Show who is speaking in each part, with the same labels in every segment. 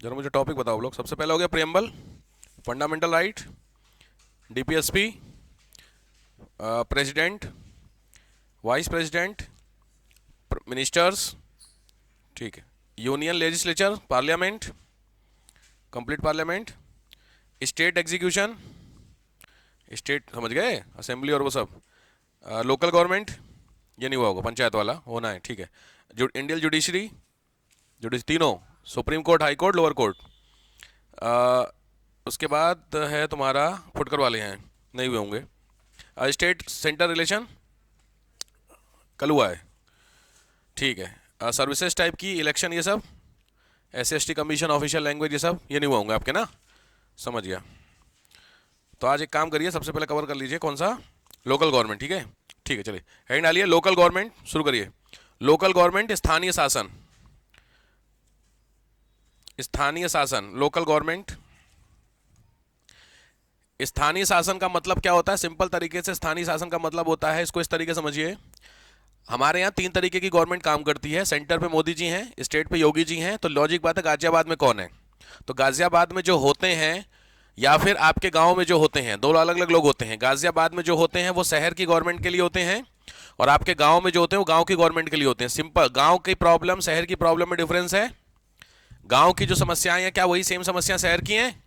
Speaker 1: जरा मुझे टॉपिक बताओ लोग। सबसे पहले हो गया preamble, fundamental right, DPSP, president, vice president, ministers, ठीक है, union legislature, parliament, complete parliament, state execution, state समझ गए, असेंबली और वो सब, लोकल गवर्नमेंट, ये नहीं हुआ होगा, पंचायत वाला होना है, ठीक है, इंडियन जुडिशरी, तीनों, supreme court, high court, lower court. उसके बाद है तुम्हारा फुटकर वाले हैं, नहीं हुए होंगे। स्टेट सेंटर रिलेशन कल हुआ है, ठीक है। सर्विसेज टाइप की इलेक्शन, ये सब, SC/ST कमीशन, ऑफिशियल लैंग्वेज, ये सब ये नहीं हुआ होंगे आपके ना, समझ गया। तो आज एक काम करिए, सबसे पहले कवर कर लीजिए कौन सा, लोकल गवर्नमेंट, ठीक है, ठीक है, चलिए हेडिंग डालिए लोकल गवर्नमेंट, शुरू करिए। लोकल गवर्नमेंट स्थानीय शासन, स्थानीय शासन, लोकल गवर्नमेंट। स्थानीय शासन का मतलब क्या होता है, सिंपल तरीके से स्थानीय शासन का मतलब होता है, इसको इस तरीके समझिए, हमारे यहाँ 3 तरीके की गवर्नमेंट काम करती है। सेंटर पे मोदी जी हैं, स्टेट पे योगी जी हैं, तो लॉजिक बात है गाजियाबाद में कौन है, तो गाजियाबाद में जो होते हैं या फिर आपके गांव में जो होते हैं, दो अलग अलग लोग होते हैं। गाजियाबाद में जो होते हैं वो शहर की गवर्नमेंट के लिए होते हैं, और आपके गांव में जो होते हैं वो गांव की गवर्नमेंट के लिए होते हैं। सिंपल, गांव की प्रॉब्लम शहर की प्रॉब्लम में डिफरेंस है। गांव की जो समस्याएं हैं क्या वही सेम समस्या शहर की हैं,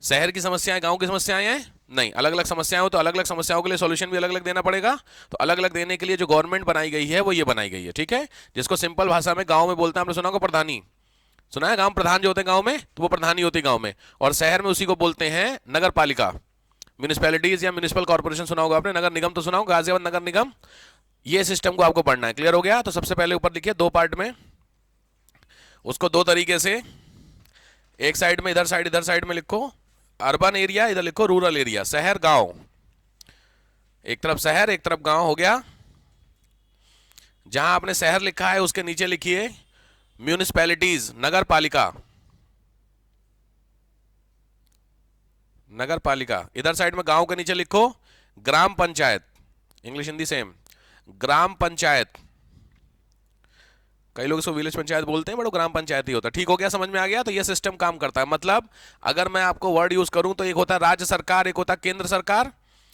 Speaker 1: शहर की समस्याएं गांव की समस्याएं हैं नहीं, अलग अलग समस्याएं हो तो अलग अलग समस्याओं के लिए सॉल्यूशन भी अलग अलग देना पड़ेगा। तो अलग अलग देने के लिए जो गवर्नमेंट बनाई गई है वो ये बनाई गई है, ठीक है, जिसको सिंपल भाषा में गांव में बोलते हैं, आपने सुना होगा प्रधानी, सुना है, गांव प्रधान जो होते हैं गांव में, तो वो प्रधानी होती है गांव में, और शहर में उसी को बोलते हैं नगर पालिका, म्यूनिसपैलिटीज या म्यूनिसिपल कॉर्पोरेशन सुना होगा आपने, नगर निगम तो सुना होगा, गाजियाबाद नगर निगम। ये सिस्टम को आपको पढ़ना है, क्लियर हो गया। तो सबसे पहले ऊपर लिखिए 2 पार्ट में, उसको 2 तरीके से, एक साइड में इधर साइड में लिखो अर्बन एरिया, इधर लिखो रूरल एरिया, शहर गांव, एक तरफ शहर एक तरफ गांव हो गया। जहां आपने शहर लिखा है उसके नीचे लिखिए म्यूनिसपैलिटीज, नगर पालिका, नगर पालिका। इधर साइड में गांव के नीचे लिखो ग्राम पंचायत, इंग्लिश हिंदी सेम, ग्राम पंचायत। कई लोग इसको विलेज पंचायत बोलते हैं, बट वो ग्राम पंचायत ही होता है, ठीक हो गया, समझ में आ गया। तो ये सिस्टम काम करता है, मतलब अगर मैं आपको वर्ड यूज करूं तो एक होता है राज्य सरकार, एक होता है केंद्र सरकार,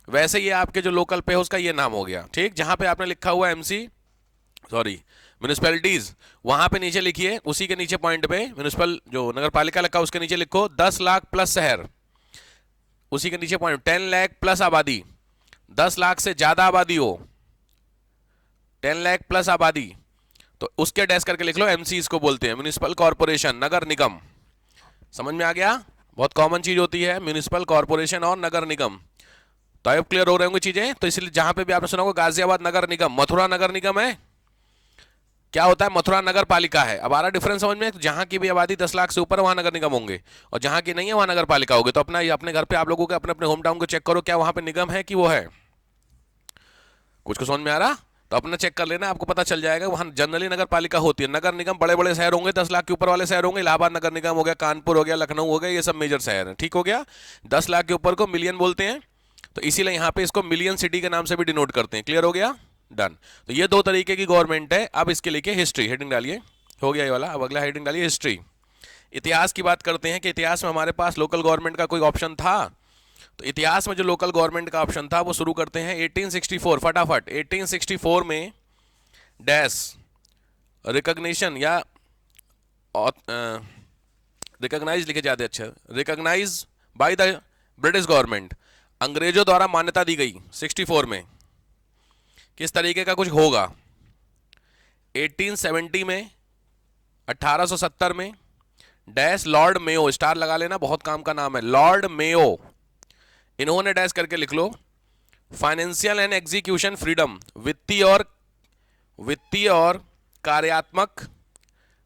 Speaker 1: वैसे ये आपके जो लोकल पे है उसका ये नाम हो गया, ठीक। जहां पे आपने लिखा हुआ एमसी, सॉरी म्यूनिसपैलिटीज, वहां पे नीचे लिखिए, उसी के नीचे पॉइंट पे म्यूनिसिपल जो नगर पालिका लिखा उसके नीचे लिखो 10 लाख प्लस शहर, उसी के नीचे पॉइंट 10 लाख प्लस आबादी, 10 लाख से ज्यादा आबादी हो, 10 लाख प्लस आबादी, तो उसके डैश करके लिख लो, एमसी इसको बोलते हैं, म्यूनिसिपल कॉर्पोरेशन, नगर निगम। समझ में आ गया, बहुत कॉमन चीज होती है म्यूनिसिपल कॉर्पोरेशन और नगर निगम। तो अब क्लियर हो रहे होंगे चीजें। तो इसलिए जहां पे भी आपने सुना होगा गाजियाबाद नगर निगम, मथुरा नगर निगम है, क्या होता है, मथुरा नगर पालिका है। अब आ रहा डिफरेंस समझ में, जहां की भी आबादी 10 लाख से ऊपर वहां नगर निगम होंगे, और जहां की नहीं है वहां नगर पालिका होगी। तो अपना अपने घर पे आप लोगों के अपने अपने होम टाउन को चेक करो, क्या वहां पे निगम है कि वो है, कुछ को समझ में आ रहा, तो अपना चेक कर लेना, आपको पता चल जाएगा। वहां जनरली नगर पालिका होती है, नगर निगम बड़े बड़े शहर होंगे, 10 लाख के ऊपर वाले शहर होंगे, इलाहाबाद नगर निगम हो गया, कानपुर हो गया, लखनऊ हो गया, ये सब मेजर शहर है, ठीक हो गया। 10 लाख के ऊपर को मिलियन बोलते हैं, तो इसीलिए यहां पे इसको मिलियन सिटी के नाम से भी डिनोट करते हैं, क्लियर हो गया, डन। तो ये 2 तरीके की गवर्नमेंट है। अब इसके लिखिए हिस्ट्री, हेडिंग डालिए, हो गया ये वाला। अब अगला हेडिंग डालिए हिस्ट्री, इतिहास की बात करते हैं कि इतिहास में हमारे पास लोकल गवर्नमेंट का कोई ऑप्शन था। तो इतिहास में जो लोकल गवर्नमेंट का ऑप्शन था वो शुरू करते हैं 1864, फटाफट 1864 में डैश रिकॉग्निशन या रिकॉग्नाइज लिखे जाते, अच्छा, recognise by the British government, अंग्रेजों द्वारा मान्यता दी गई 64 में, किस तरीके का कुछ होगा। 1870 में, 1870 में डैश लॉर्ड मेयो, स्टार लगा लेना, बहुत काम का नाम है, लॉर्ड मेयो, इन्होंने डैश करके लिख लो फाइनेंशियल एंड एग्जीक्यूशन फ्रीडम, वित्तीय और कार्यात्मक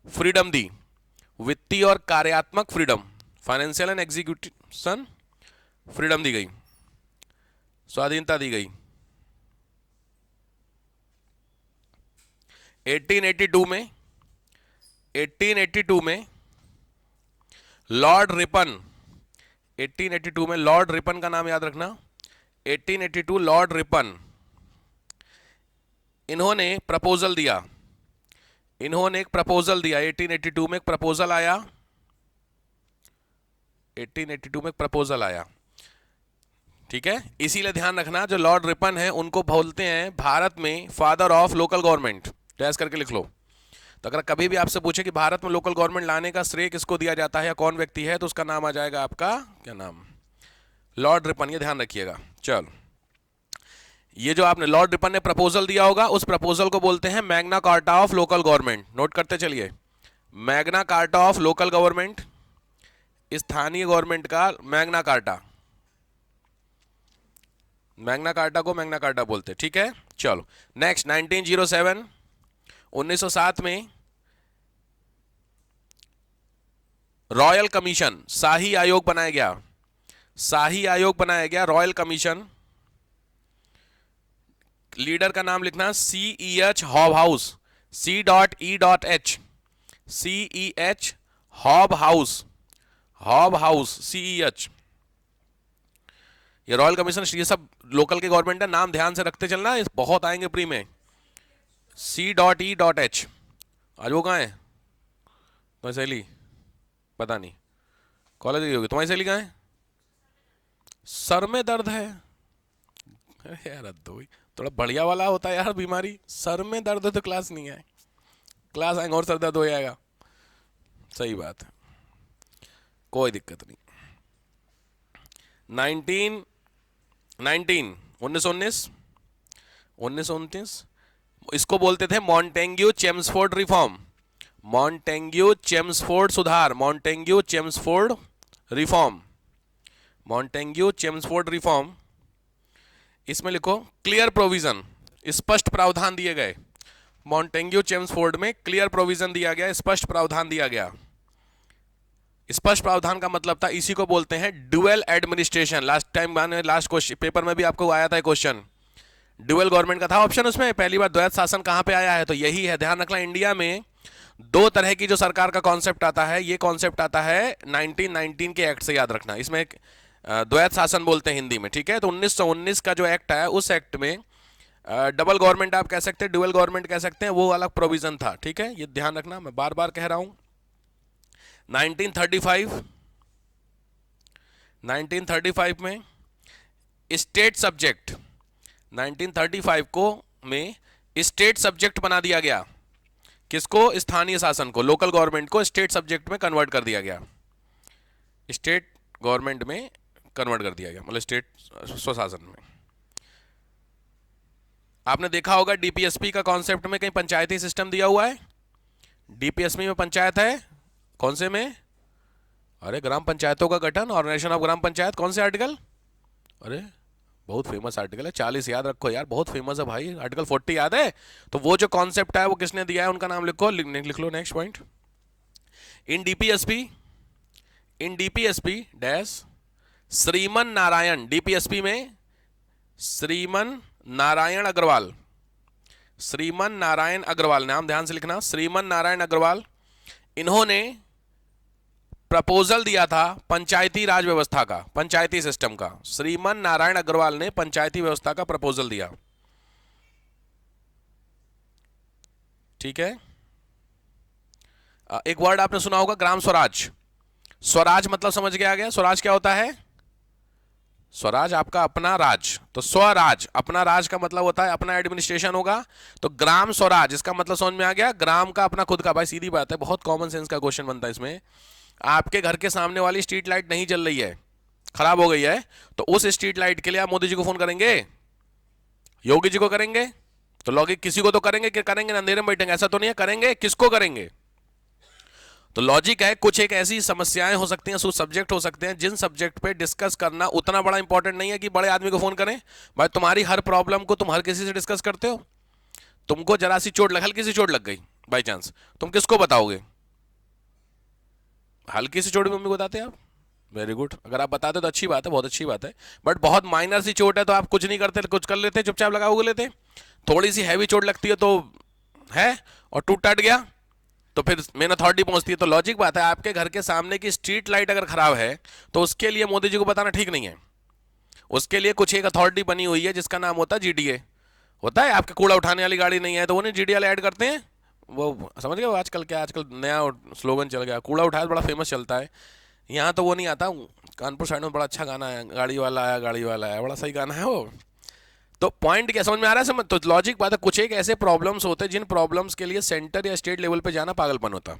Speaker 1: फ्रीडम दी, वित्तीय और कार्यात्मक freedom, financial and execution freedom दी गई, स्वाधीनता दी गई। 1882 में, 1882 में लॉर्ड रिपन, 1882 में लॉर्ड रिपन का नाम याद रखना, 1882 लॉर्ड रिपन, इन्होंने प्रपोजल दिया, इन्होंने एक प्रपोजल दिया, 1882 में एक प्रपोजल आया 1882 में प्रपोजल आया, ठीक है। इसीलिए ध्यान रखना, जो लॉर्ड रिपन है उनको बोलते हैं भारत में father of local government, dash करके लिख लो। तो अगर कभी भी आपसे पूछे कि भारत में लोकल गवर्नमेंट लाने का श्रेय किसको दिया जाता है या कौन व्यक्ति है, तो उसका नाम आ जाएगा आपका, क्या नाम, लॉर्ड रिपन, ये ध्यान रखिएगा। चलो, ये जो आपने लॉर्ड रिपन ने प्रपोजल दिया होगा, उस प्रपोजल को बोलते हैं Magna carta of local government. Note करते चलिए, Magna carta of local government, स्थानीय गवर्नमेंट का मैग्ना कार्टा, मैग्ना कार्टा को मैग्ना कार्टा बोलते हैं, ठीक है। चलो नेक्स्ट, 1907, 1907 में रॉयल कमीशन, शाही आयोग बनाया गया, शाही आयोग बनाया गया, रॉयल कमीशन। लीडर का नाम लिखना CEH hob house, C.E.H, CEH hob house, hob house CEH। ये रॉयल कमीशन, ये सब लोकल के गवर्नमेंट है, नाम ध्यान से रखते चलना, इस बहुत आएंगे प्री में। C.E.H, आज वो कहाँ है तुम्हारी सहेली, पता नहीं, कॉलेज गई होगी। तुम्हारी सहेली कहाँ है? सर में दर्द है, अरे यार हद हो गई, थोड़ा बढ़िया वाला होता है यार बीमारी, सर में दर्द है तो क्लास नहीं आए, क्लास आएंगे और सर दर्द हो जाएगा, सही बात है, कोई दिक्कत नहीं। 1919 इसको बोलते थे Montagu Chelmsford reform, Montagu Chelmsford सुधार, Montagu Chelmsford reform, Montagu Chelmsford reform. इसमें लिखो क्लियर प्रोविजन, स्पष्ट प्रावधान दिए गए, मॉन्टेग्यू चेम्सफोर्ड में क्लियर प्रोविजन दिया गया, स्पष्ट प्रावधान दिया गया। स्पष्ट प्रावधान का मतलब था, इसी को बोलते हैं ड्यूअल एडमिनिस्ट्रेशन। लास्ट टाइम मैंने लास्ट क्वेश्चन पेपर में भी आपको आया था क्वेश्चन, ड्यूअल गवर्नमेंट का था ऑप्शन, उसमें पहली बार द्वैत शासन कहां पे आया है, तो यही है। ध्यान रखना, इंडिया में दो तरह की जो सरकार का कॉन्सेप्ट आता है, ये कॉन्सेप्ट आता है 1919 के एक्ट से, याद रखना। इसमें द्वैत शासन बोलते हैं हिंदी में, ठीक है। तो 1919 का जो एक्ट है, उस एक्ट में डबल गवर्नमेंट आप कह सकते हैं, ड्यूअल गवर्नमेंट कह सकते हैं, वो अलग प्रोविजन था, ठीक है। ये ध्यान रखना, मैं बार बार कह रहा हूं। 1935 में स्टेट सब्जेक्ट, 1935 को में स्टेट सब्जेक्ट बना दिया गया, किसको? स्थानीय शासन को, लोकल गवर्नमेंट को स्टेट सब्जेक्ट में कन्वर्ट कर दिया गया, स्टेट गवर्नमेंट में कन्वर्ट कर दिया गया, मतलब स्टेट स्वशासन में। आपने देखा होगा डीपीएसपी का कॉन्सेप्ट में कहीं पंचायती सिस्टम दिया हुआ है, डीपीएसपी में पंचायत है, कौन से में? अरे ग्राम पंचायतों का गठन, ऑर्गेनाइजेशन ऑफ ग्राम पंचायत, कौन से आर्टिकल? अरे बहुत फेमस आर्टिकल है, 40 याद रखो यार, बहुत फेमस है भाई, आर्टिकल 40 याद है। तो वो जो कॉन्सेप्ट है वो किसने दिया है, उनका नाम लिखो, लिख लो नेक्स्ट पॉइंट। इन DPSP dash Shriman Narayan, DPSP में श्रीमन नारायण अग्रवाल, श्रीमन नारायण अग्रवाल, नाम ध्यान से लिखना, श्रीमन नारायण अग्रवाल। इन्होंने प्रपोजल दिया था पंचायती राज व्यवस्था का, पंचायती सिस्टम का। श्रीमन नारायण अग्रवाल ने पंचायती व्यवस्था का प्रपोजल दिया, ठीक है। एक वर्ड आपने सुना होगा ग्राम स्वराज, स्वराज मतलब समझ के आ गया, स्वराज क्या होता है? स्वराज आपका अपना राज, तो स्वराज अपना राज का मतलब होता है अपना एडमिनिस्ट्रेशन होगा। तो ग्राम स्वराज इसका मतलब समझ में आ गया, ग्राम का अपना खुद का। भाई सीधी बात है, बहुत कॉमन सेंस का क्वेश्चन बनता है इसमें। आपके घर के सामने वाली स्ट्रीट लाइट नहीं जल रही है, खराब हो गई है, तो उस स्ट्रीट लाइट के लिए आप मोदी जी को फोन करेंगे, योगी जी को करेंगे? तो लॉजिक किसी को तो करेंगे, कि करेंगे ना, अंधेरे में बैठेंगे, ऐसा तो नहीं है, करेंगे, किसको करेंगे? तो लॉजिक है, कुछ एक ऐसी समस्याएं हो सकती हैं, सब्जेक्ट हो सकते हैं, जिन सब्जेक्ट पे डिस्कस करना उतना बड़ा इंपॉर्टेंट नहीं है कि बड़े आदमी को फोन करें। भाई तुम्हारी हर प्रॉब्लम को तुम हर किसी से डिस्कस करते हो, तुमको जरा सी चोट लग, हल्की सी चोट लग गई बाई चांस, तुम किसको बताओगे? हल्की सी चोट भी मम्मी को बताते हैं आप? वेरी गुड, अगर आप बताते तो अच्छी बात है, बहुत अच्छी बात है। बट बहुत माइनर सी चोट है तो आप कुछ नहीं करते, कुछ कर लेते, चुपचाप लगा हुआ लेते। थोड़ी सी हैवी चोट लगती है तो है, और टूट टाट गया तो फिर मेन अथॉरिटी पहुंचती है। तो लॉजिक बात है, आपके घर के सामने की स्ट्रीट लाइट अगर खराब है तो उसके लिए मोदी जी को बताना ठीक नहीं है। उसके लिए कुछ एक अथॉरिटी बनी हुई है जिसका नाम होता है जीडीए, होता है। आपके कूड़ा उठाने वाली गाड़ी नहीं है तो वो नहीं जीडीए ऐड करते हैं, वो समझ गए? आजकल क्या, आजकल नया स्लोगन चल गया, कूड़ा उठाए बड़ा फेमस चलता है। यहाँ तो वो नहीं आता। कानपुर साइड में बड़ा अच्छा गाना है, गाड़ी वाला आया गाड़ी वाला आया, बड़ा सही गाना है वो। तो पॉइंट क्या समझ में आ रहा है? समझ तो लॉजिक बात है। कुछ एक ऐसे प्रॉब्लम्स होते हैं जिन प्रॉब्लम्स के लिए सेंटर या स्टेट लेवल पे जाना पागलपन होता।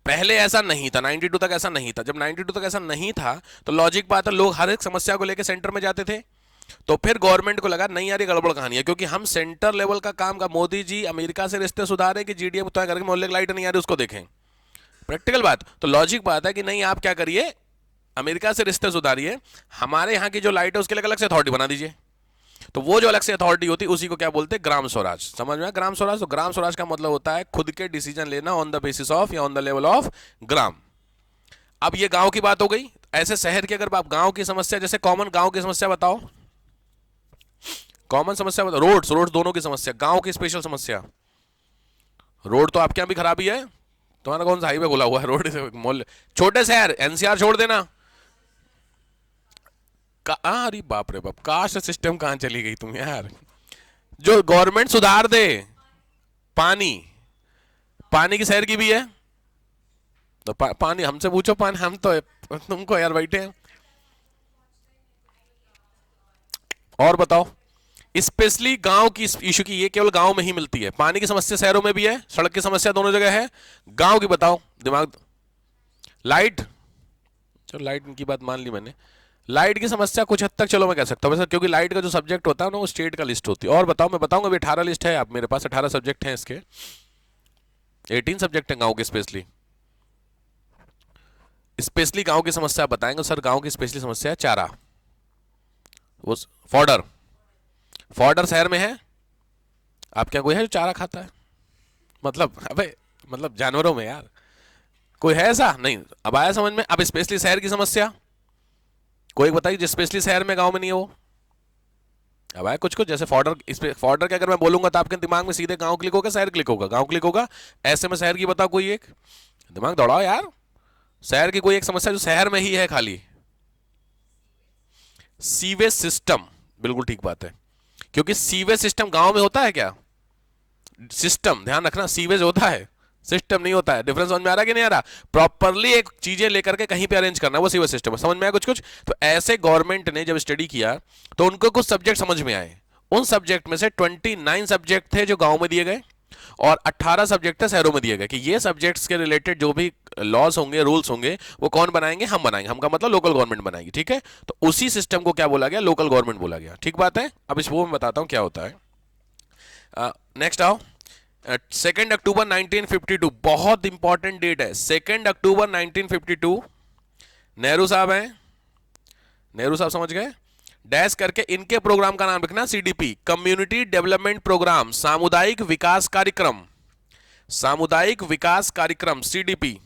Speaker 1: पहले ऐसा नहीं था, 92 तक ऐसा नहीं था। जब 92 तक ऐसा नहीं था तो लॉजिक बात है, लोग हर एक समस्या को लेकर सेंटर में जाते थे। तो फिर गवर्नमेंट को लगा नहीं यार ये गड़बड़ कहानी है, क्योंकि हम सेंटर लेवल का काम का, मोदी जी अमेरिका से रिश्ते सुधारे कि जीडीएम तय करके मोहल्ले की लाइट नहीं आ रही उसको देखें, प्रैक्टिकल बात। तो लॉजिक बात है कि नहीं आप क्या करिए, अमेरिका से रिश्ते सुधारिए, हमारे यहाँ की जो लाइट है उसके लिए अलग से अथॉरिटी बना दीजिए। तो वो जो अलग से अथॉरिटी होती है उसी को क्या बोलते हैं, ग्राम स्वराज। समझ में? ग्राम स्वराज। तो ग्राम स्वराज का मतलब होता है खुद के डिसीजन लेना ऑन द बेसिस ऑफ या on the level of gram. अब ये गांव की बात हो गई। ऐसे शहर की अगर आप गांव की समस्या, जैसे कॉमन गांव की समस्या बताओ, कॉमन समस्या बताओ। रोड्स, रोड दोनों की समस्या, गांव की स्पेशल समस्या। रोड तो आपके यहां भी खराबी है, तुम्हारा कौन सा हाईवे खुला हुआ है? रोड मोल, छोटे शहर एनसीआर छोड़ देना। अरे बाप रे बाप, कास्ट सिस्टम कहां चली गई तुम यार। जो गवर्नमेंट सुधार दे, पानी, पानी की शहर की भी है तो पानी हमसे पूछो, पानी हम तो तुमको यार बैठे हैं। और बताओ, स्पेशली गांव की इशू की, ये केवल गांव में ही मिलती है। पानी की समस्या शहरों में भी है, सड़क की समस्या दोनों जगह है। गांव की बताओ, दिमाग। लाइट, चलो लाइट की बात मान ली मैंने। लाइट की समस्या कुछ हद तक चलो मैं कह सकता हूँ वैसे, क्योंकि लाइट का जो सब्जेक्ट होता है ना वो स्टेट का लिस्ट होती है। और बताओ, मैं बताऊंगा अभी 18 लिस्ट है, आप मेरे पास 18 सब्जेक्ट हैं इसके, 18 सब्जेक्ट हैं गांव के स्पेशली। स्पेशली गांव की समस्या बताएंगे सर। गांव की स्पेशली समस्या है चारा, वो फॉडर। फॉडर शहर में है, आप क्या कोई है जो चारा खाता है? मतलब अबे, मतलब जानवरों में यार कोई है ऐसा? नहीं। अब आया समझ में? अब स्पेशली शहर की समस्या कोई बताइए जो स्पेशली शहर में, गांव में नहीं है वो। अब आया कुछ कुछ, जैसे फॉडर। इस पे फॉडर के अगर मैं बोलूंगा तो आपके दिमाग में सीधे गांव क्लिक होगा, शहर क्लिक होगा, गांव क्लिक होगा। ऐसे में शहर की बताओ कोई एक, दिमाग दौड़ाओ यार। शहर की कोई एक समस्या जो शहर में ही है खाली। सीवेज सिस्टम, बिल्कुल ठीक बात है। क्योंकि सीवेज सिस्टम गांव में होता है क्या? सिस्टम, ध्यान रखना, सीवेज होता है, सिस्टम नहीं होता है। डिफरेंस समझ में आ रहा है कि नहीं आ रहा? प्रॉपरली एक चीजें लेकर के कहीं पे अरेंज करना, वो सीवेज सिस्टम है। समझ में आया कुछ कुछ? तो ऐसे गवर्नमेंट ने जब स्टडी किया तो उनको कुछ सब्जेक्ट समझ में आए। उन सब्जेक्ट में से 29 सब्जेक्ट थे जो गांव में दिए गए और 18 सब्जेक्ट थे शहरों में दिए गए, कि ये सब्जेक्ट्स के रिलेटेड जो भी लॉज होंगे, रूल्स होंगे, वो कौन बनाएंगे? हम बनाएंगे। हम का मतलब लोकल गवर्नमेंट बनाएगी, ठीक है? तो उसी सिस्टम को क्या बोला गया? लोकल गवर्नमेंट बोला गया। ठीक बात है? अब इस वो मैं बताता हूं क्या होता है। नेक्स्ट आओ। 2 अक्टूबर 1952, बहुत इंपॉर्टेंट डेट है। 2 अक्टूबर 1952, नेहरू साहब हैं, नेहरू साहब समझ गए? डैश करके इनके प्रोग्राम का नाम लिखना, सीडीपी, कम्युनिटी डेवलपमेंट प्रोग्राम, सामुदायिक विकास कार्यक्रम, सामुदायिक विकास कार्यक्रम, सीडीपी।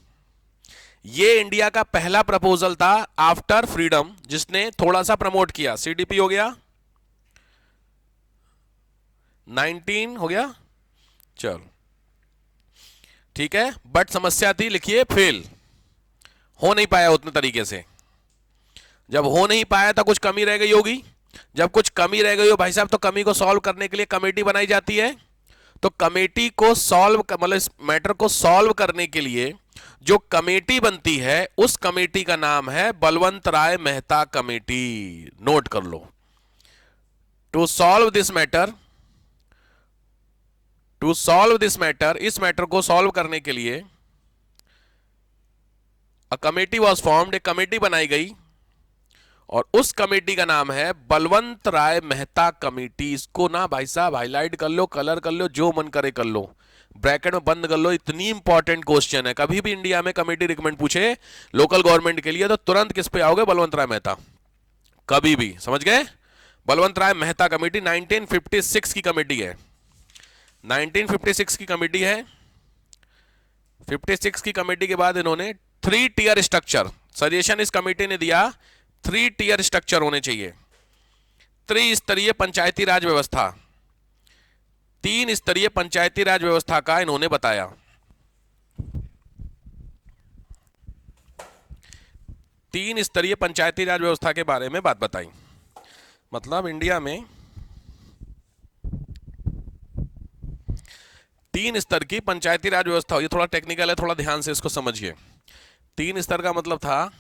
Speaker 1: ये इंडिया का पहला प्रपोजल था आफ्टर फ्रीडम, जिसने थोड़ा सा प्रमोट किया। सीडीपी हो गया, 19 हो गया, चलो ठीक है। बट समस्या थी, लिखिए फेल, हो नहीं पाया उतने तरीके से। जब हो नहीं पाया तो कुछ कमी रह गई होगी। जब कुछ कमी रह गई हो भाई साहब, तो कमी को सॉल्व करने के लिए कमेटी बनाई जाती है। तो कमेटी को सॉल्व, मतलब इस मैटर को सॉल्व करने के लिए जो कमेटी बनती है उस कमेटी का नाम है बलवंत राय मेहता कमेटी। नोट कर लो। To solve this matter, to solve this matter, इस मैटर को सॉल्व करने के लिए अ कमेटी वॉज फॉर्म्ड, एक कमेटी बनाई गई और उस कमेटी का नाम है बलवंत राय मेहता कमेटी। इसको ना भाई साहब हाईलाइट कर लो, कलर कर लो, जो मन करे कर लो, ब्रैकेट में बंद कर लो। इतनी इंपॉर्टेंट क्वेश्चन है। कभी भी इंडिया में कमेटी रिकमेंड पूछे लोकल गवर्नमेंट के लिए तो तुरंत किस पे आओगे? बलवंत राय मेहता। कभी भी, समझ गए? बलवंत राय मेहता कमेटी 1956 की कमेटी है, 1956 की कमेटी है। 56 की कमेटी के बाद इन्होंने 3 टियर स्ट्रक्चर, सजेशन इस कमेटी ने दिया 3 टियर स्ट्रक्चर होने चाहिए। त्रिस्तरीय पंचायती राज व्यवस्था, 3 स्तरीय पंचायती राज व्यवस्था का इन्होंने बताया। 3 स्तरीय पंचायती राज व्यवस्था के बारे में बात बताई। मतलब इंडिया में 3 स्तर की पंचायती राज व्यवस्था हो। ये थोड़ा टेक्निकल है, थोड़ा ध्यान से इसको समझिए। 3 स्तर का मतलब था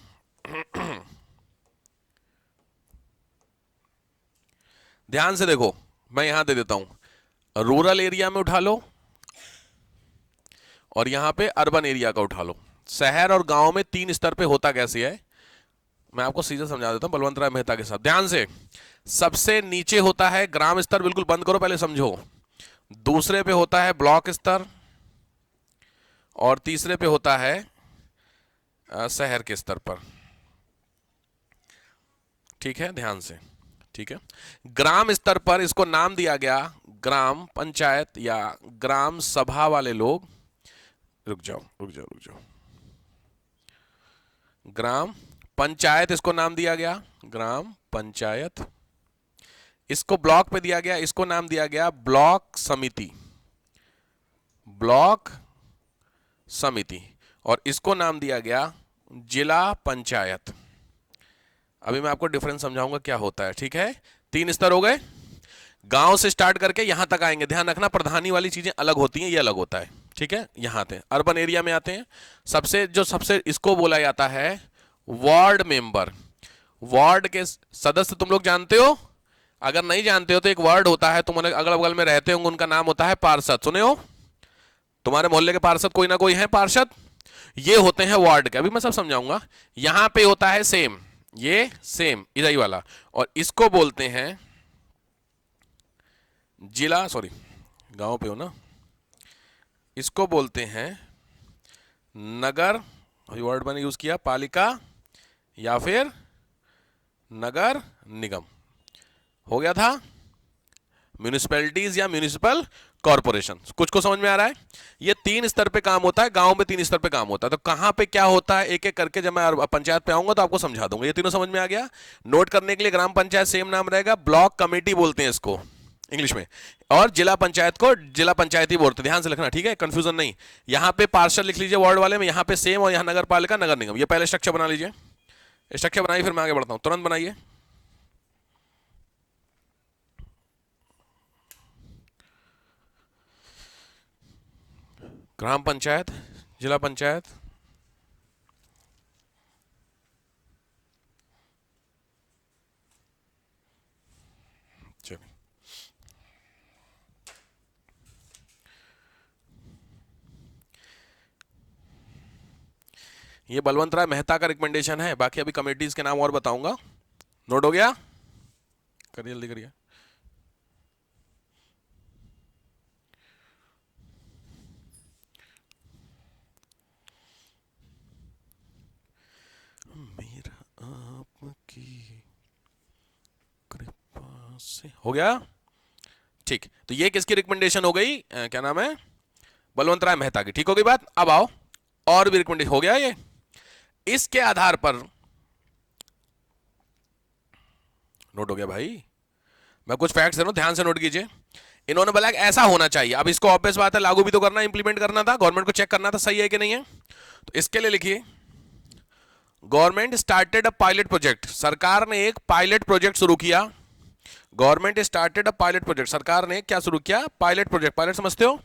Speaker 1: ध्यान से देखो, मैं यहां दे देता हूं, रूरल एरिया में उठा लो और यहां पे अर्बन एरिया का उठा लो। शहर और गांव में 3 स्तर पे होता कैसे है, मैं आपको सीधे समझा देता हूं बलवंत राय मेहता के साथ। ध्यान से, सबसे नीचे होता है ग्राम स्तर, बिल्कुल बंद करो पहले समझो। दूसरे पे होता है ब्लॉक स्तर और तीसरे पे होता है शहर के स्तर पर। ठीक है, ध्यान से। ठीक है, ग्राम स्तर पर इसको नाम दिया गया ग्राम पंचायत या ग्राम सभा वाले लोग। रुक जाओ रुक जाओ रुक जाओ, ग्राम पंचायत इसको नाम दिया गया ग्राम पंचायत। इसको ब्लॉक पे दिया गया, इसको नाम दिया गया ब्लॉक समिति, ब्लॉक समिति। और इसको नाम दिया गया जिला पंचायत। अभी मैं आपको डिफरेंस समझाऊंगा क्या होता है। ठीक है, 3 स्तर हो गए, गांव से स्टार्ट करके यहां तक आएंगे। ध्यान रखना, प्रधानी वाली चीजें अलग होती हैं, ये अलग होता है। ठीक है, यहां आते हैं, अर्बन एरिया में आते हैं। सबसे इसको बोला जाता है वार्ड मेंबर। वार्ड के सदस्य तुम लोग जानते हो? अगर नहीं जानते हो तो एक वार्ड होता है, तुम्हारे अगल बगल में रहते होंगे, उनका नाम होता है पार्षद। सुने हो? तुम्हारे मोहल्ले के पार्षद कोई ना कोई है पार्षद, ये होते हैं वार्ड के। अभी मैं सब समझाऊंगा। यहां पे होता है सेम, ये सेम इधर वाला, और इसको बोलते हैं जिला, सॉरी गांव पे हो ना, इसको बोलते हैं नगर, अभी वर्ड मैंने यूज किया, पालिका या फिर नगर निगम। हो गया था म्यूनिसिपैलिटीज या म्यूनिसिपल कॉर्पोरेशन। कुछ को समझ में आ रहा है? ये 3 स्तर पे काम होता है, गांव में 3 स्तर पे काम होता है। तो कहां पे क्या होता है एक एक करके जब मैं पंचायत पे आऊंगा तो आपको समझा दूंगा। ये तीनों समझ में आ गया? नोट करने के लिए, ग्राम पंचायत सेम नाम रहेगा, ब्लॉक कमेटी बोलते हैं इसको इंग्लिश में, और जिला पंचायत को जिला पंचायत ही बोलते हैं। ध्यान से लिखना, ठीक है, कंफ्यूजन नहीं। यहां पे पार्षद लिख लीजिए वार्ड वाले में, यहां पे सेम, और यहां नगर पालिका नगर निगम। ये पहले स्ट्रक्चर बना लीजिए। स्ट्रक्चर बनाइए, फिर मैं आगे बढ़ता हूं, तुरंत बनाइए। ग्राम पंचायत, जिला पंचायत, चलिए ये बलवंत राय मेहता का रिकमेंडेशन है। बाकी अभी कमेटीज के नाम और बताऊंगा। नोट हो गया? करिए, जल्दी करिए। मेरा आपकी कृपा से हो गया। ठीक, तो ये किसकी रिकमेंडेशन हो गई? क्या नाम है? बलवंत राय मेहता की। ठीक हो गई बात? अब आओ, और भी रिकमेंडेशन हो गया ये। इसके आधार पर नोट हो गया भाई, मैं कुछ फैक्ट्स दे रहा हूं, ध्यान से नोट कीजिए। इन्होंने बोला कि ऐसा होना चाहिए। अब इसको ऑब्वियस बात है, लागू भी तो करना, इंप्लीमेंट करना था, गवर्नमेंट को चेक करना था सही है कि नहीं है। तो इसके लिए लिखिए, government started a pilot project. सरकार ने एक पायलट प्रोजेक्ट शुरू किया। Government started a pilot project, सरकार ने क्या शुरू किया? Pilot project. पायलट समझते हो?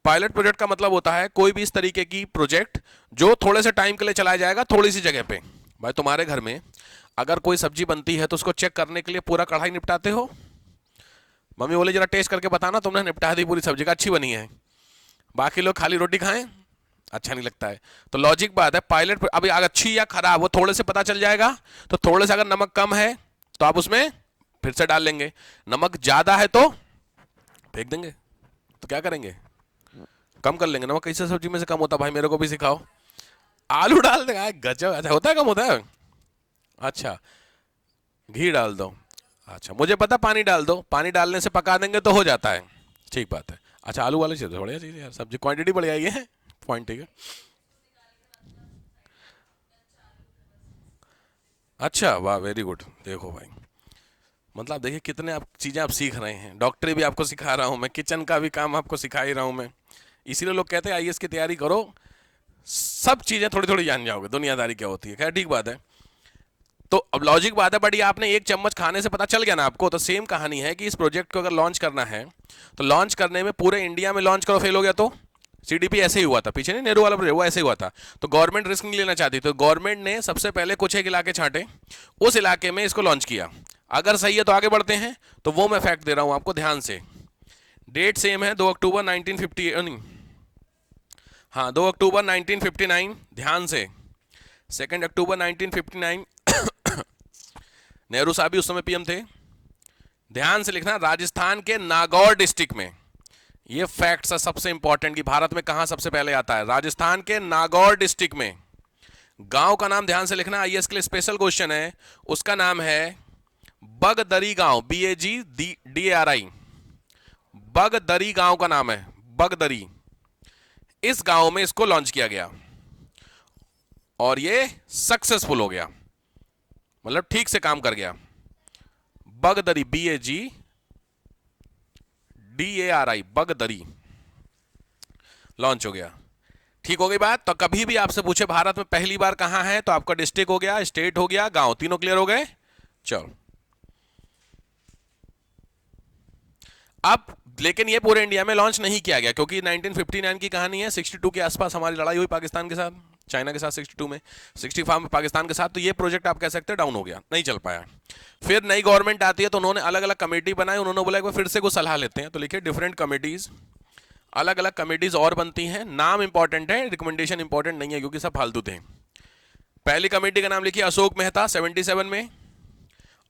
Speaker 1: पायलट प्रोजेक्ट का मतलब होता है कोई भी इस तरीके की प्रोजेक्ट जो थोड़े से टाइम के लिए चलाया जाएगा, थोड़ी सी जगह पे। भाई तुम्हारे घर में अगर कोई सब्जी बनती है तो उसको चेक करने के लिए पूरा कढ़ाई निपटाते हो? मम्मी बोले जरा टेस्ट करके बताना, तुमने निपटा दी पूरी सब्जी का, अच्छी बनी है। बाकी लोग खाली रोटी खाएं, अच्छा नहीं लगता है। तो लॉजिक बात है, पायलट अभी अगर अच्छी या खराब वो थोड़े से पता चल जाएगा। तो थोड़े से अगर नमक कम है तो आप उसमें फिर से डाल लेंगे, नमक ज्यादा है तो फेंक देंगे। तो क्या करेंगे? कम कर लेंगे। नमक कैसे सब्जी में से कम होता भाई, मेरे को भी सिखाओ। आलू डाल देगा, गजब। अच्छा होता है, कम होता है? अच्छा, घी डाल दो। अच्छा, मुझे पता, पानी डाल दो, पानी डालने से पका देंगे तो हो जाता है। ठीक बात है। अच्छा, आलू वाली चीज बढ़िया चीज है यार, सब्जी क्वांटिटी बढ़िया ही है, पॉइंट ठीक है। अच्छा, वाह, वेरी गुड। देखो भाई, मतलब देखिए कितने आप चीजें आप सीख रहे हैं। डॉक्टरी भी आपको सिखा रहा हूं मैं, किचन का भी काम आपको सिखा ही रहा हूं मैं। इसीलिए लोग कहते हैं आईएएस की तैयारी करो, सब चीजें थोड़ी थोड़ी जान जाओगे, दुनियादारी क्या होती है। खैर ठीक बात है। तो अब लॉजिक बात है, बट ये आपने एक चम्मच खाने से पता चल गया ना आपको। तो सेम कहानी है कि इस प्रोजेक्ट को अगर लॉन्च करना है तो लॉन्च करने में पूरे इंडिया में लॉन्च करो, फेल हो गया तो सीडीपी ऐसे ही हुआ था, पीछे नहीं नेहरू वाला प्रोजेक्ट, वो ऐसे ही हुआ था। तो गवर्नमेंट रिस्क नहीं लेना चाहती, तो गवर्नमेंट ने सबसे पहले कुछ एक इलाके छांटे, उस इलाके में इसको लॉन्च किया। अगर सही है तो आगे बढ़ते हैं, तो वो मैं फैक्ट दे रहा हूं आपको ध्यान से। डेट सेम है, 2 अक्टूबर 1950, नहीं हाँ 2 अक्टूबर 1959, ध्यान से 2 अक्टूबर 1959 नेहरू साहब भी उस समय पीएम थे। ध्यान से लिखना, राजस्थान के नागौर डिस्ट्रिक्ट में, ये फैक्ट्स है सबसे इंपॉर्टेंट कि भारत में कहां सबसे पहले आता है, राजस्थान के नागौर डिस्ट्रिक्ट में। गांव का नाम ध्यान से लिखना, आईएएस के लिए स्पेशल क्वेश्चन है, उसका नाम है बगदरी गांव, BAGDARI, बगदरी गांव का नाम है, बगदरी। इस गांव में इसको लॉन्च किया गया और ये सक्सेसफुल हो गया, मतलब ठीक से काम कर गया। बगदरी, BAGDARI, बगदरी लॉन्च हो गया। ठीक हो गई बात। तो कभी भी आपसे पूछे भारत में पहली बार कहां है, तो आपका डिस्ट्रिक्ट हो गया, स्टेट हो गया, गांव, तीनों क्लियर हो गए। चलो अब लेकिन ये पूरे इंडिया में लॉन्च नहीं किया गया, क्योंकि 1959 की कहानी है, 62 के आसपास हमारी लड़ाई हुई पाकिस्तान के साथ, चाइना के साथ 62 में, 65 में पाकिस्तान के साथ, तो ये प्रोजेक्ट आप कह सकते हैं डाउन हो गया, नहीं चल पाया। फिर नई गवर्नमेंट आती है तो उन्होंने अलग अलग कमेटी बनाई, उन्होंने बोला कि फिर से कुछ सलाह लेते हैं, तो लिखिए डिफरेंट कमेटीज, अलग अलग कमेटीज और बनती हैं। नाम इंपॉर्टेंट है, रिकमेंडेशन इंपॉर्टेंट नहीं है, क्योंकि सब फालतू थे। पहली कमेटी का नाम लिखिए अशोक मेहता, 77 में,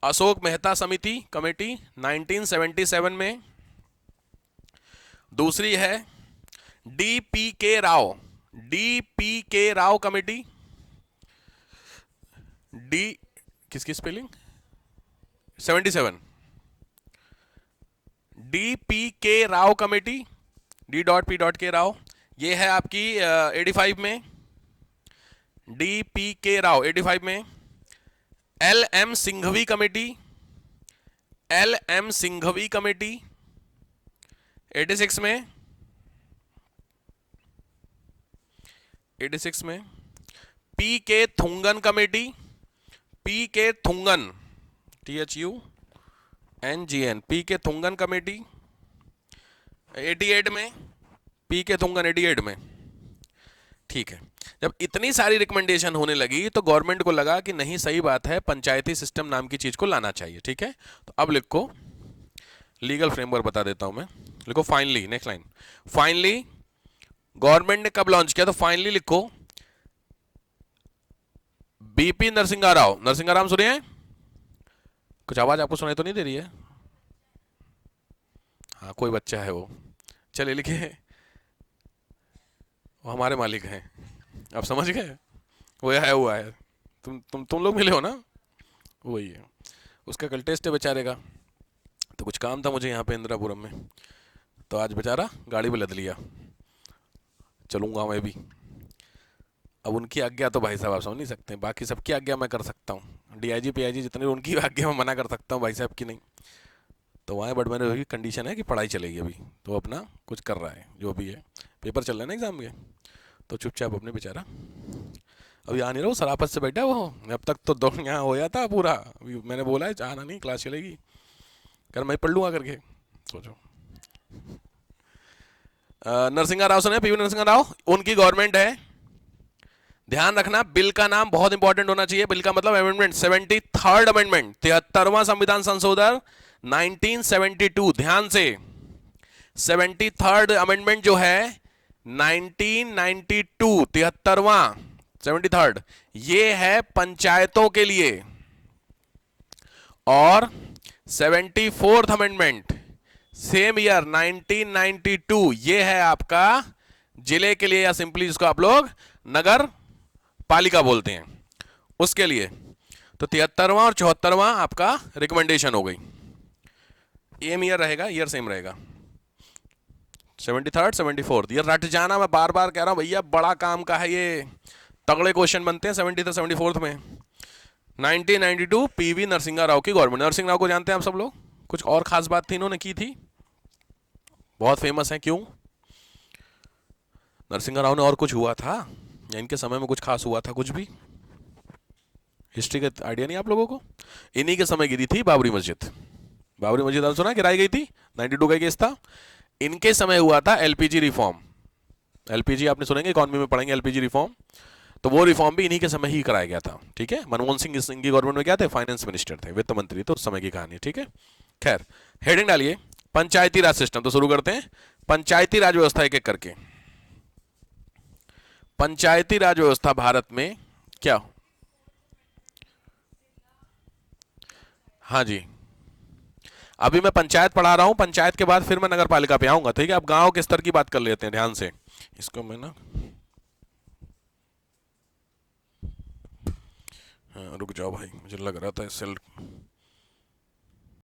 Speaker 1: अशोक मेहता समिति कमेटी 1977 में। दूसरी है DPK Rao, DPK Rao committee, D किसकी spelling 77, DPK Rao committee, D.P.K Rao, ये है आपकी 85 में, DPK राव 85 में। LM Singhvi committee, LM Singhvi committee 86 में, 86 में। PK Thungon committee, PK Thungon, THUNGN, PK Thungon committee 88 में, PK थुंगन 88 में। ठीक है, जब इतनी सारी रिकमेंडेशन होने लगी तो गवर्नमेंट को लगा कि नहीं, सही बात है, पंचायती सिस्टम नाम की चीज को लाना चाहिए। ठीक है, तो अब लिखो, लीगल फ्रेमवर्क बता देता हूं मैं, लिखो finally, next line, finally government ने कब लॉन्च किया, तो फाइनली लिखो BP नरसिंहा राव, नरसिंहा राव सुनिए, कुछ आवाज आपको सुनाई तो नहीं दे रही है? हाँ कोई बच्चा है वो, चलिए लिखिए, वो हमारे मालिक हैं, आप समझ गए, वो है, हुआ है, तुम लोग मिले हो ना, वही है। उसका कल टेस्ट है बेचारे का, तो कुछ काम था मुझे यहाँ पे इंदिरापुरम में, तो आज बेचारा गाड़ी पे लद लिया, चलूंगा मैं भी। अब उनकी आज्ञा तो भाई साहब आप समझ नहीं सकते, बाकी सबकी आज्ञा मैं कर सकता हूँ, DIG PIG जितने, उनकी आज्ञा मैं मना कर सकता हूँ, भाई साहब की नहीं। तो वहाँ बट मेरे वही कंडीशन है कि पढ़ाई चलेगी अभी, तो अपना कुछ कर रहा है, जो भी है, पेपर चल रहे हैं ना एग्जाम के, तो चुपचाप अपने बेचारा अभी आ नहीं रहा, वो शराफत से बैठा वो, अब तक तो दो यहाँ हो जाता पूरा, अभी मैंने बोला है आना नहीं, क्लास चलेगी, कर मैं पढ़ लूँगा करके, सोचो। नरसिंहा राव सुने, PV नरसिंहा राव, उनकी गवर्नमेंट है। ध्यान रखना, बिल का नाम बहुत इंपॉर्टेंट होना चाहिए, बिल का मतलब अमेंडमेंट, 73rd अमेंडमेंट, 73वां संविधान संशोधन 1972, ध्यान से 73rd अमेंडमेंट जो है 1992, 73वां 73rd, ये है पंचायतों के लिए, और 74th अमेंडमेंट सेम ईयर 1992, ये है आपका जिले के लिए, या सिंपली जिसको आप लोग नगर पालिका बोलते हैं, उसके लिए। तो 73वां और 74वां आपका रिकमेंडेशन हो गई, एम ईयर रहेगा, ईयर सेम रहेगा, 73rd 74th, ये रट जाना, मैं बार बार कह रहा हूं भैया, बड़ा काम का है ये, तगड़े क्वेश्चन बनते हैं 73rd 74th में। 1992 PV नरसिंहा राव की गवर्नमेंट, नरसिंह राव को जानते हैं आप सब लोग, कुछ और खास बात थी इन्होंने की थी, बहुत फेमस है, क्यों? नरसिंहा राव ने और कुछ हुआ था, या इनके समय में कुछ खास हुआ था, कुछ भी हिस्ट्री का आइडिया नहीं आप लोगों को? इन्हीं के समय गिरी थी बाबरी मस्जिद, बाबरी मस्जिद आप सुना, गिराई गई थी, 92 का केस था, इनके समय हुआ था LPG रिफॉर्म, एलपीजी आपने सुनेंगे, इकॉनमी में पढ़ेंगे एलपीजी रिफॉर्म। तो वो रिफॉर्म भी इन्हीं के समय ही कराया गया था, ठीक है। मनमोहन सिंह की गवर्नमेंट में क्या थे, फाइनेंस मिनिस्टर थे, वित्त मंत्री, तो उस समय की कहानी, ठीक है। खैर, हेडिंग डालिए पंचायती राज सिस्टम। तो शुरू करते हैं पंचायती राज व्यवस्था एक एक करके। पंचायती राज व्यवस्था भारत में क्या, हाँ जी, अभी मैं पंचायत पढ़ा रहा हूं, पंचायत के बाद फिर मैं नगर पालिका पे आऊंगा, ठीक है। अब गांव के स्तर की बात कर लेते हैं ध्यान से। इसको मैं ना, हाँ, रुक जाओ भाई, मुझे लग रहा था सेल